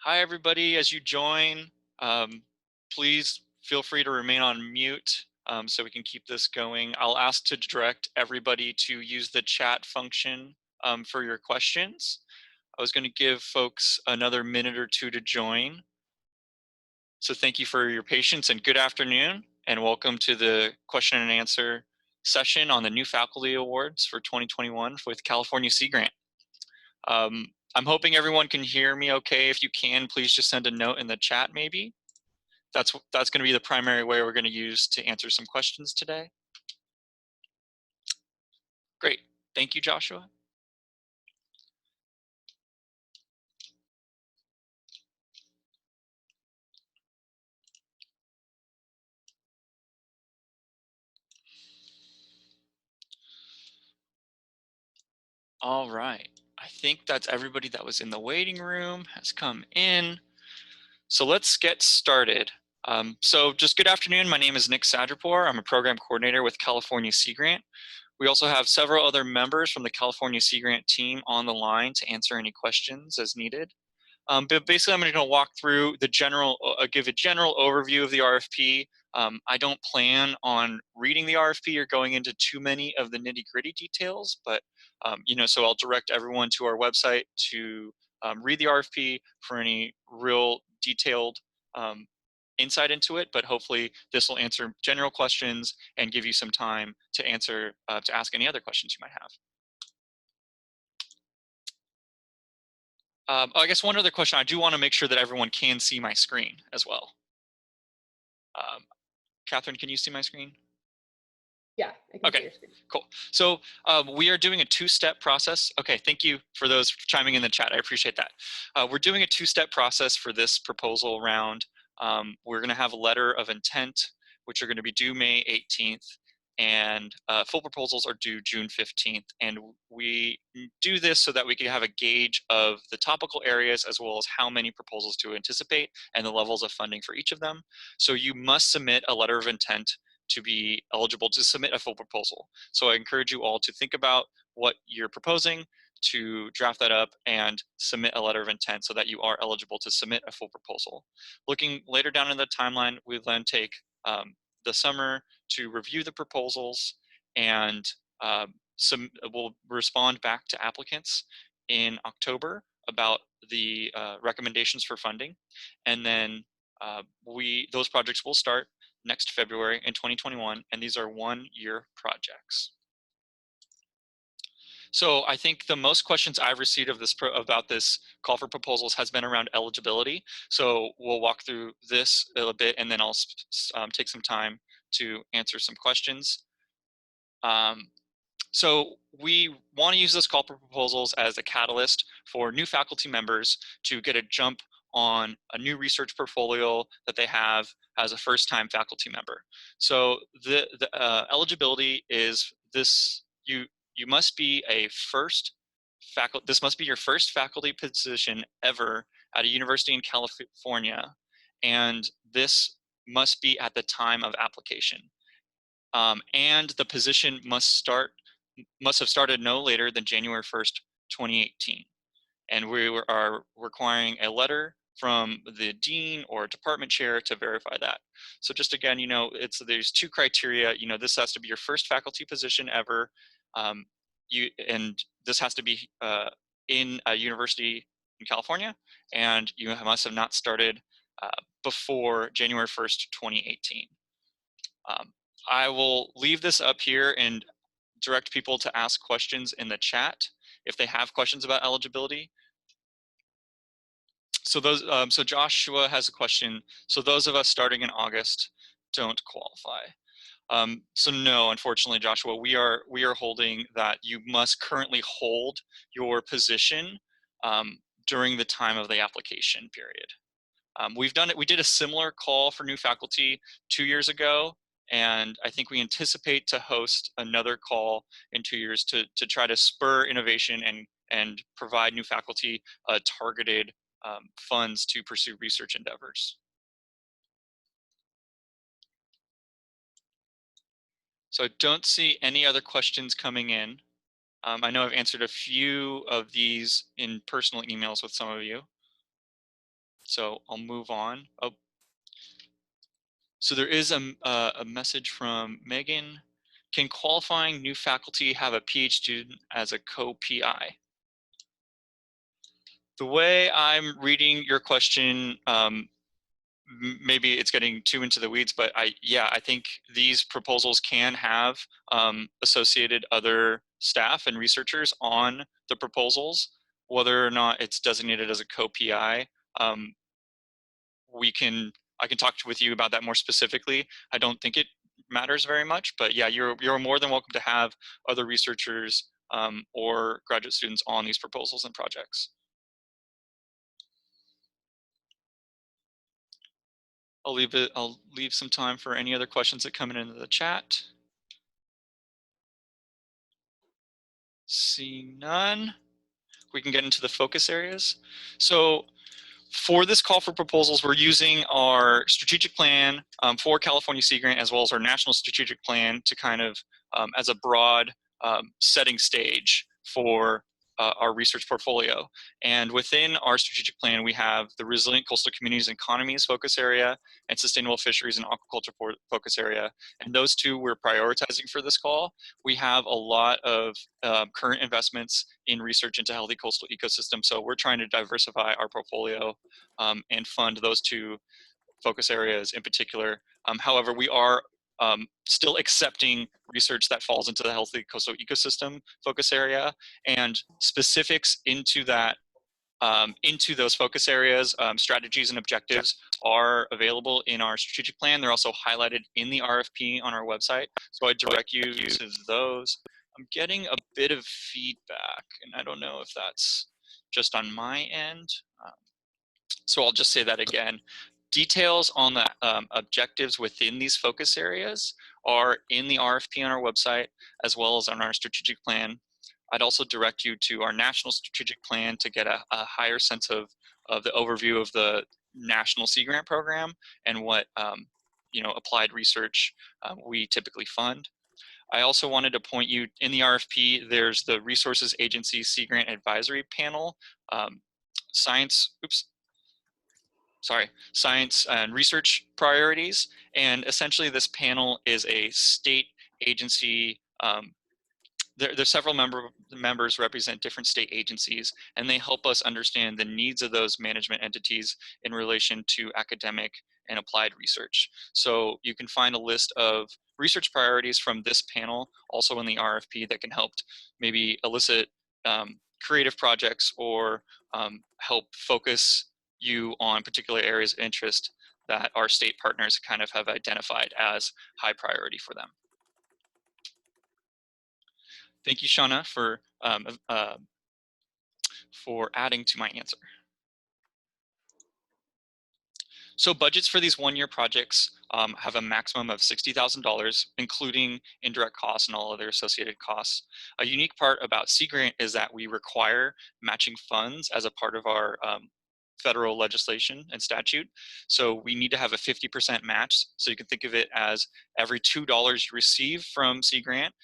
Hi, everybody. As you join, um, please feel free to remain on mute so we can keep this going. I'll ask to direct everybody to use the chat function for your questions. I was going to give folks another minute or two to join. So thank you for your patience and good afternoon, and welcome to the question and answer session on the new faculty awards for 2021 with California Sea Grant. I'm hoping everyone can hear me okay. If you can, please just send a note in the chat maybe. That's going to be the primary way we're going to use to answer some questions today. Great. Thank you, Joshua. All right. I think that's everybody that was in the waiting room has come in. So let's get started. So just good afternoon. My name is Nick Sadrapour. I'm a program coordinator with California Sea Grant. We also have several other members from the California Sea Grant team on the line to answer any questions as needed. But basically, I'm going to walk through the general, give a general overview of the RFP. I don't plan on reading the RFP or going into too many of the nitty-gritty details, but so I'll direct everyone to our website to read the RFP for any real detailed insight into it. But hopefully, this will answer general questions and give you some time to answer to ask any other questions you might have. I guess one other question, I do want to make sure that everyone can see my screen as well. Catherine, can you see my screen? Yeah, I can see your screen. Cool. So we are doing a two-step process. Okay, thank you for those chiming in the chat. I appreciate that. We're doing a two-step process for this proposal round. We're going to have a letter of intent, which are going to be due May 18th, and full proposals are due June 15th. And we do this so that we can have a gauge of the topical areas as well as how many proposals to anticipate and the levels of funding for each of them. So you must submit a letter of intent to be eligible to submit a full proposal. So I encourage you all to think about what you're proposing, to draft that up and submit a letter of intent so that you are eligible to submit a full proposal. Looking later down in the timeline, we then take the summer to review the proposals, and we'll respond back to applicants in October about the recommendations for funding, and then those projects will start next February in 2021, and these are one-year projects. So I think the most questions I've received about this call for proposals has been around eligibility. So we'll walk through this a little bit, and then I'll take some time to answer some questions. So we want to use this call for proposals as a catalyst for new faculty members to get a jump on a new research portfolio that they have as a first-time faculty member. So the eligibility is this: you must be this must be your first faculty position ever at a university in California, and this must be at the time of application. And the position must have started no later than January 1st, 2018. And we are requiring a letter from the dean or department chair to verify that. So just again, there's two criteria. This has to be your first faculty position ever, and this has to be in a university in California, and you must have not started before January 1st, 2018. I will leave this up here and direct people to ask questions in the chat if they have questions about eligibility. So so Joshua has a question. So those of us starting in August don't qualify. So no, unfortunately, Joshua, we are holding that you must currently hold your position during the time of the application period. We did a similar call for new faculty 2 years ago, and I think we anticipate to host another call in 2 years to try to spur innovation and provide new faculty targeted funds to pursue research endeavors. So I don't see any other questions coming in. I know I've answered a few of these in personal emails with some of you. So I'll move on. Oh, so there is a message from Megan. Can qualifying new faculty have a PhD student as a co-PI? The way I'm reading your question, maybe it's getting too into the weeds, but yeah, I think these proposals can have associated other staff and researchers on the proposals, whether or not it's designated as a co-PI. Um, I can talk with you about that more specifically. I don't think it matters very much, but yeah, you're more than welcome to have other researchers or graduate students on these proposals and projects. I'll leave some time for any other questions that come in into the chat. Seeing none, we can get into the focus areas. So for this call for proposals, we're using our strategic plan for California Sea Grant, as well as our national strategic plan to kind of as a broad setting stage for our research portfolio. And within our strategic plan, we have the resilient coastal communities and economies focus area and sustainable fisheries and aquaculture focus area. And those two we're prioritizing for this call. We have a lot of current investments in research into healthy coastal ecosystems. So we're trying to diversify our portfolio and fund those two focus areas in particular. However, we are still accepting research that falls into the healthy coastal ecosystem focus area, and specifics into that into those focus areas, strategies and objectives are available in our strategic plan. They're also highlighted in the RFP on our website. So I direct you to those. I'm getting a bit of feedback, and I don't know if that's just on my end. So I'll just say that again. Details on the objectives within these focus areas are in the RFP on our website, as well as on our strategic plan. I'd also direct you to our national strategic plan to get a higher sense of the overview of the National Sea Grant Program and what applied research we typically fund. I also wanted to point you, in the RFP, there's the Resources Agency Sea Grant Advisory Panel, science and research priorities. And essentially this panel is a state agency. There's several members represent different state agencies, and they help us understand the needs of those management entities in relation to academic and applied research. So you can find a list of research priorities from this panel also in the RFP that can help maybe elicit creative projects or help focus you on particular areas of interest that our state partners kind of have identified as high priority for them. Thank you, Shauna, for adding to my answer. So budgets for these one-year projects have a maximum of $60,000, including indirect costs and all other associated costs. A unique part about Sea Grant is that we require matching funds as a part of our federal legislation and statute. So we need to have a 50% match. So you can think of it as every $2 you receive from Sea Grant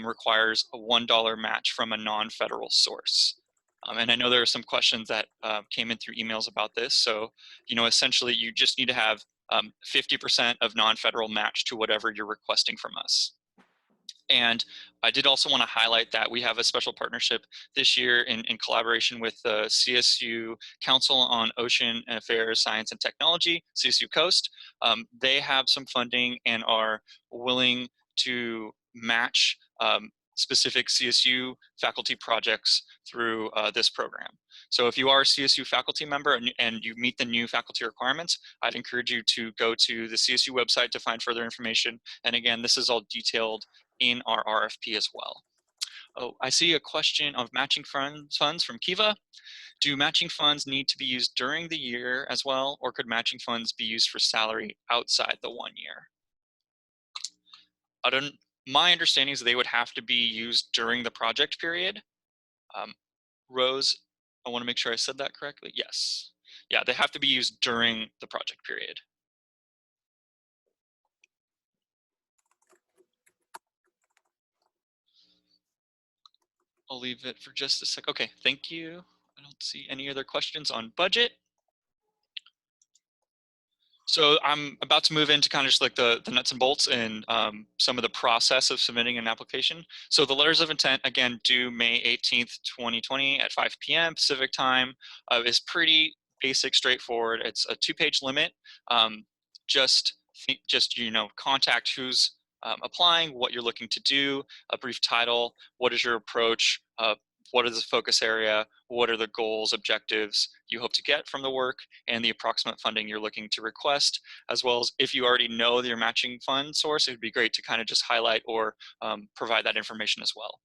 requires a $1 match from a non-federal source. And I know there are some questions that came in through emails about this. So, essentially you just need to have 50% of non-federal match to whatever you're requesting from us. And I did also want to highlight that we have a special partnership this year in collaboration with the CSU Council on Ocean Affairs, Science and Technology, CSU Coast. They have some funding and are willing to match specific CSU faculty projects through this program. So if you are a CSU faculty member and you meet the new faculty requirements, I'd encourage you to go to the CSU website to find further information. And again, this is all detailed in our RFP as well. Oh, I see a question of matching funds from Kiva. Do matching funds need to be used during the year as well, or could matching funds be used for salary outside the 1 year? My understanding is they would have to be used during the project period. Rose, I want to make sure I said that correctly. Yes. Yeah, they have to be used during the project period. I'll leave it for just a sec. Okay, thank you. I don't see any other questions on budget. So I'm about to move into kind of just like the nuts and bolts and some of the process of submitting an application. So the letters of intent, again, due May 18th, 2020 at 5 p.m. Pacific time, is pretty basic, straightforward. It's a 2-page limit. Um, just contact who's applying, what you're looking to do, a brief title, what is your approach, what is the focus area, what are the goals, objectives you hope to get from the work, and the approximate funding you're looking to request, as well as if you already know your matching fund source, it would be great to kind of just highlight or provide that information as well.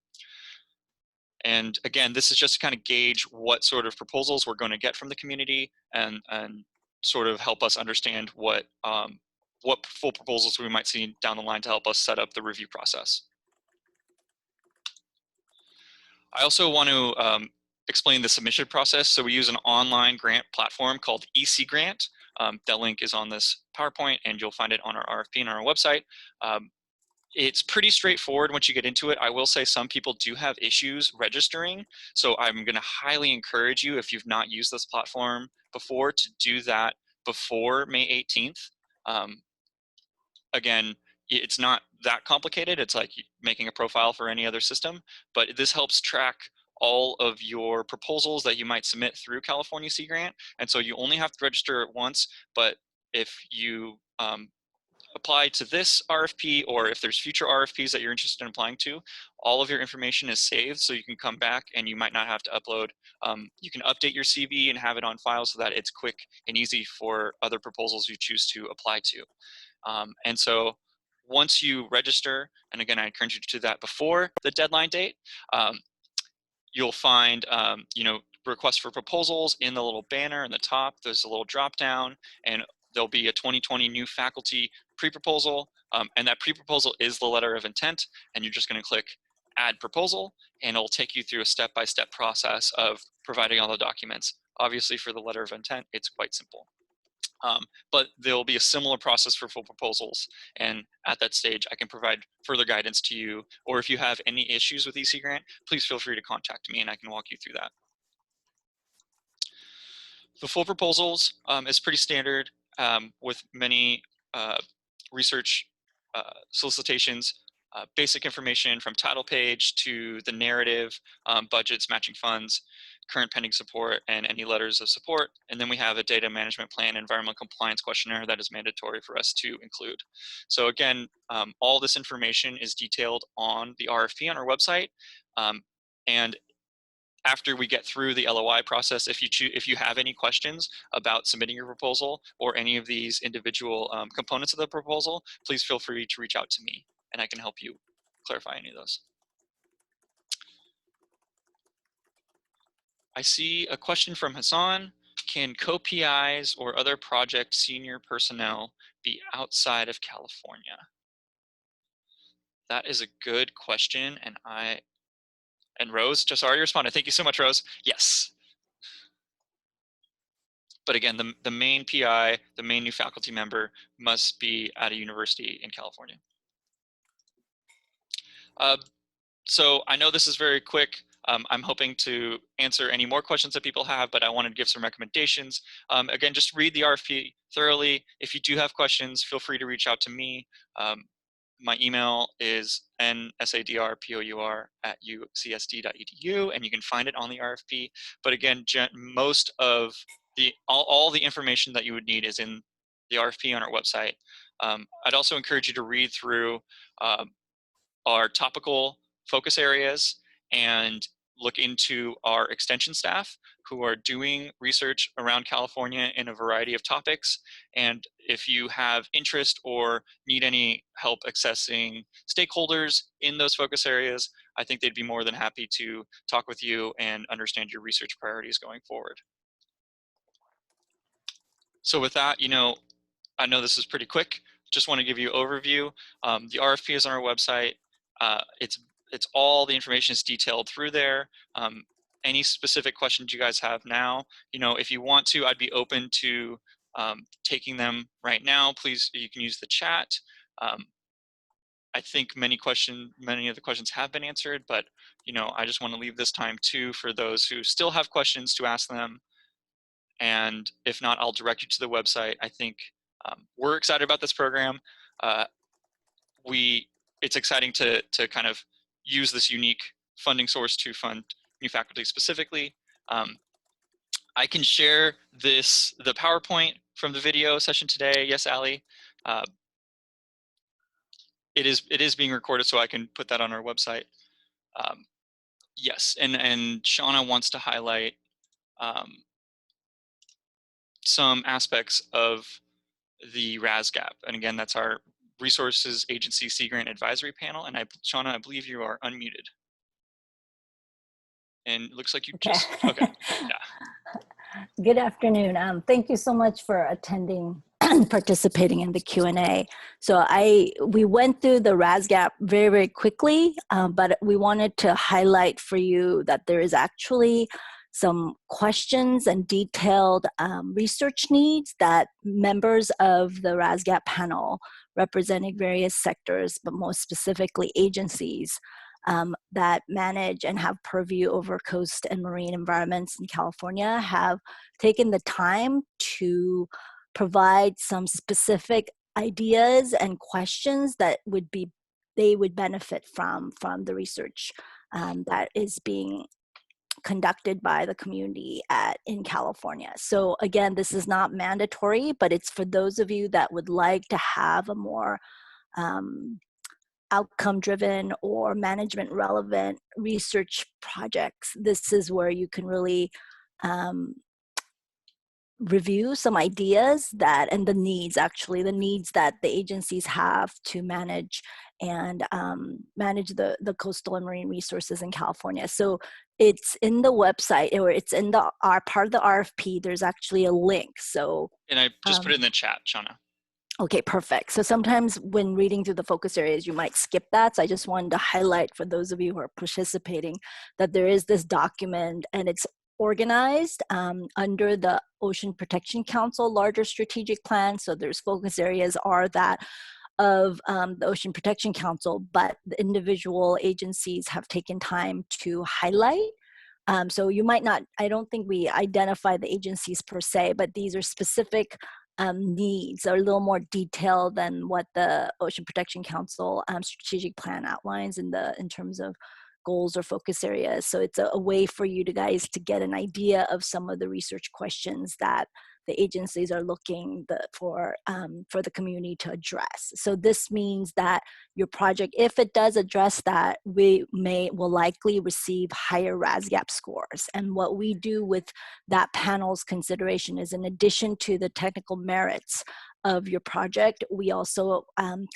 And again, this is just to kind of gauge what sort of proposals we're going to get from the community and sort of help us understand what full proposals we might see down the line to help us set up the review process. I also want to explain the submission process. So we use an online grant platform called EC Grant. That link is on this PowerPoint, and you'll find it on our RFP and on our website. It's pretty straightforward once you get into it. I will say some people do have issues registering. So I'm going to highly encourage you, if you've not used this platform before, to do that before May 18th. Again, it's not that complicated. It's like making a profile for any other system, but this helps track all of your proposals that you might submit through California Sea Grant. And so you only have to register it once, but if you apply to this RFP, or if there's future RFPs that you're interested in applying to, all of your information is saved, so you can come back and you might not have to upload. You can update your CV and have it on file so that it's quick and easy for other proposals you choose to apply to. And so once you register, and again, I encourage you to do that before the deadline date, you'll find, requests for proposals in the little banner in the top. There's a little drop down, and there'll be a 2020 new faculty pre-proposal. And that pre-proposal is the letter of intent. And you're just going to click add proposal, and it'll take you through a step-by-step process of providing all the documents. Obviously, for the letter of intent, it's quite simple. But there will be a similar process for full proposals. And at that stage, I can provide further guidance to you. Or if you have any issues with EC Grant, please feel free to contact me and I can walk you through that. The full proposals is pretty standard with many research solicitations. Basic information from title page to the narrative, budgets, matching funds, current pending support, and any letters of support. And then we have a data management plan, environmental compliance questionnaire that is mandatory for us to include. So again, all this information is detailed on the RFP on our website. And after we get through the LOI process, if you have any questions about submitting your proposal or any of these individual components of the proposal, please feel free to reach out to me and I can help you clarify any of those. I see a question from Hassan. Can co-PIs or other project senior personnel be outside of California? That is a good question, and Rose just already responded. Thank you so much, Rose. Yes. But again, the main PI, the main new faculty member, must be at a university in California. So I know this is very quick. I'm hoping to answer any more questions that people have, but I wanted to give some recommendations. Again, just read the RFP thoroughly. If you do have questions, feel free to reach out to me. My email is nsadrpour@ucsd.edu, and you can find it on the RFP. But again, most of all the information that you would need is in the RFP on our website. I'd also encourage you to read through our topical focus areas and look into our extension staff who are doing research around California in a variety of topics. And if you have interest or need any help accessing stakeholders in those focus areas, I think they'd be more than happy to talk with you and understand your research priorities going forward. So with that, I know this is pretty quick. Just want to give you an overview. The RFP is on our website. It's all the information is detailed through there. Any specific questions you guys have now, if you want to, I'd be open to taking them right now. Please, you can use the chat. I think many of the questions have been answered, but I just want to leave this time too for those who still have questions to ask them. And if not, I'll direct you to the website. I think We're excited about this program. Uh, it's exciting to kind of use this unique funding source to fund new faculty specifically. I can share the PowerPoint from the video session today. Yes, Ali. It is being recorded, so I can put that on our website. Yes, and Shauna wants to highlight some aspects of the RASGAP. And again, that's our Resources Agency Sea Grant Advisory Panel. And Shauna, I believe you are unmuted. And it looks like you just, okay, yeah. Good afternoon. Thank you so much for attending and participating in the Q&A. So we went through the RASGAP very, very quickly, but we wanted to highlight for you that there is actually some questions and detailed research needs that members of the RASGAP panel representing various sectors, but most specifically agencies, that manage and have purview over coast and marine environments in California have taken the time to provide some specific ideas and questions that they would benefit from the research that is being conducted by the community in California. So again, this is not mandatory, but it's for those of you that would like to have a more outcome-driven or management-relevant research projects. This is where you can really review some ideas and the needs that the agencies have to manage and manage the coastal and marine resources in California. So it's in the website, or it's in our part of the RFP. There's actually a link. So and I just put it in the chat, Shauna. Okay, perfect. So sometimes when reading through the focus areas, you might skip that. So I just wanted to highlight for those of you who are participating that there is this document, and it's organized under the Ocean Protection Council larger strategic plan. So there's focus areas are that of the Ocean Protection Council, but the individual agencies have taken time to highlight. So you might not, I don't think we identify the agencies per se, but these are specific needs are a little more detailed than what the Ocean Protection Council strategic plan outlines in terms of goals or focus areas. So it's a way for you guys to get an idea of some of the research questions that the agencies are looking for the community to address. So this means that your project, if it does address that, will likely receive higher RASGAP scores. And what we do with that panel's consideration is, in addition to the technical merits of your project, we also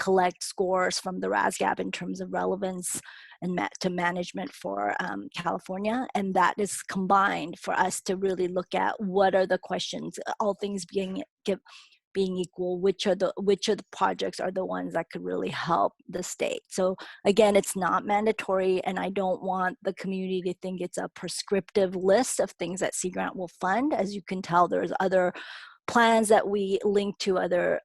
collect scores from the RASGAP in terms of relevance and to management for California, and that is combined for us to really look at what are the questions, all things being equal, which of the projects are the ones that could really help the state. So again, it's not mandatory, and I don't want the community to think it's a prescriptive list of things that Sea Grant will fund. As you can tell, there's other plans that we link to other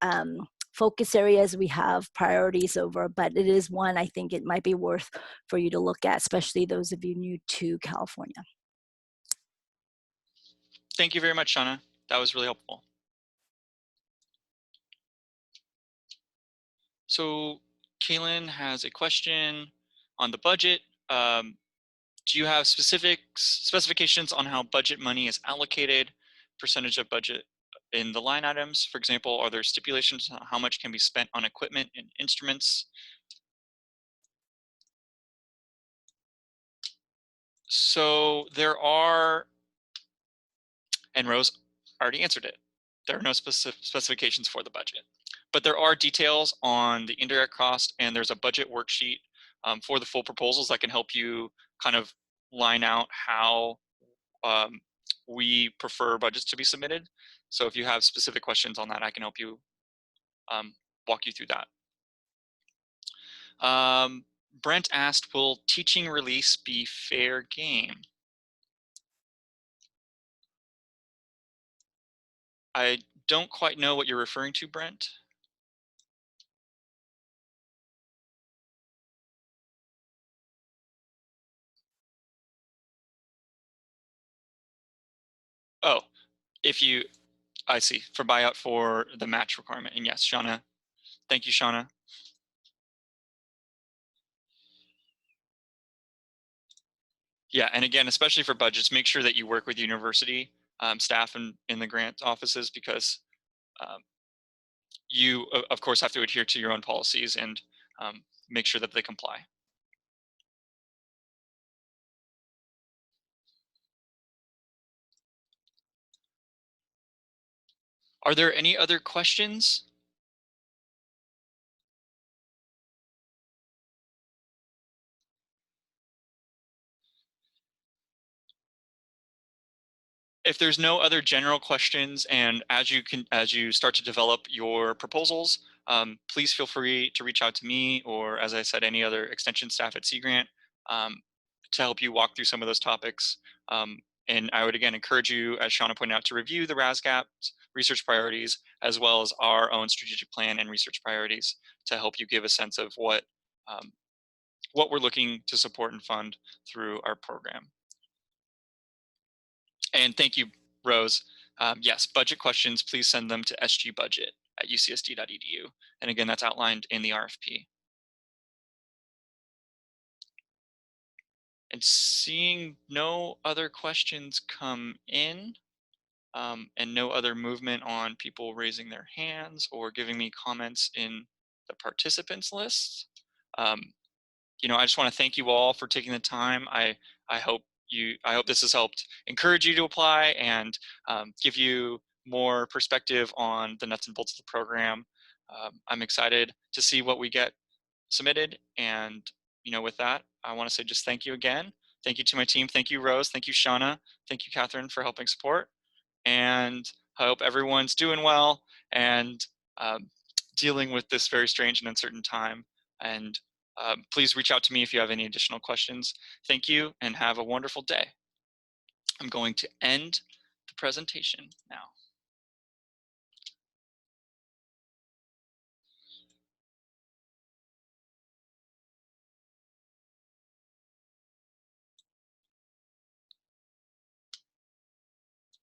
focus areas we have priorities over, but it is one I think it might be worth for you to look at, especially those of you new to California. Thank you very much, Shauna. That was really helpful. So Kaylin has a question on the budget. Do you have specifications on how budget money is allocated, percentage of budget in the line items? For example, are there stipulations on how much can be spent on equipment and instruments? So there are, and Rose already answered it. There are no specifications for the budget, but there are details on the indirect cost, and there's a budget worksheet for the full proposals that can help you kind of line out how we prefer budgets to be submitted. So if you have specific questions on that, I can help you walk you through that. Brent asked, will teaching release be fair game? I don't quite know what you're referring to, Brent. Oh, if you, I see, for buyout for the match requirement. And yes, Shauna, thank you, Shauna. Yeah, and again, especially for budgets, make sure that you work with university staff in the grant offices, because you, of course, have to adhere to your own policies and make sure that they comply. Are there any other questions? If there's no other general questions, and as you start to develop your proposals, please feel free to reach out to me, or as I said, any other extension staff at Sea Grant, to help you walk through some of those topics. And I would again encourage you, as Shauna pointed out, to review the RASGAP's research priorities, as well as our own strategic plan and research priorities, to help you give a sense of what we're looking to support and fund through our program. And thank you, Rose. Yes, budget questions, please send them to sgbudget@ucsd.edu. And again, that's outlined in the RFP. And seeing no other questions come in, and no other movement on people raising their hands or giving me comments in the participants list, I just want to thank you all for taking the time. I hope this has helped encourage you to apply and give you more perspective on the nuts and bolts of the program. I'm excited to see what we get submitted, and with that, I want to say just thank you again. Thank you to my team. Thank you, Rose. Thank you, Shauna. Thank you, Catherine, for helping support. And I hope everyone's doing well and dealing with this very strange and uncertain time. And please reach out to me if you have any additional questions. Thank you and have a wonderful day. I'm going to end the presentation now.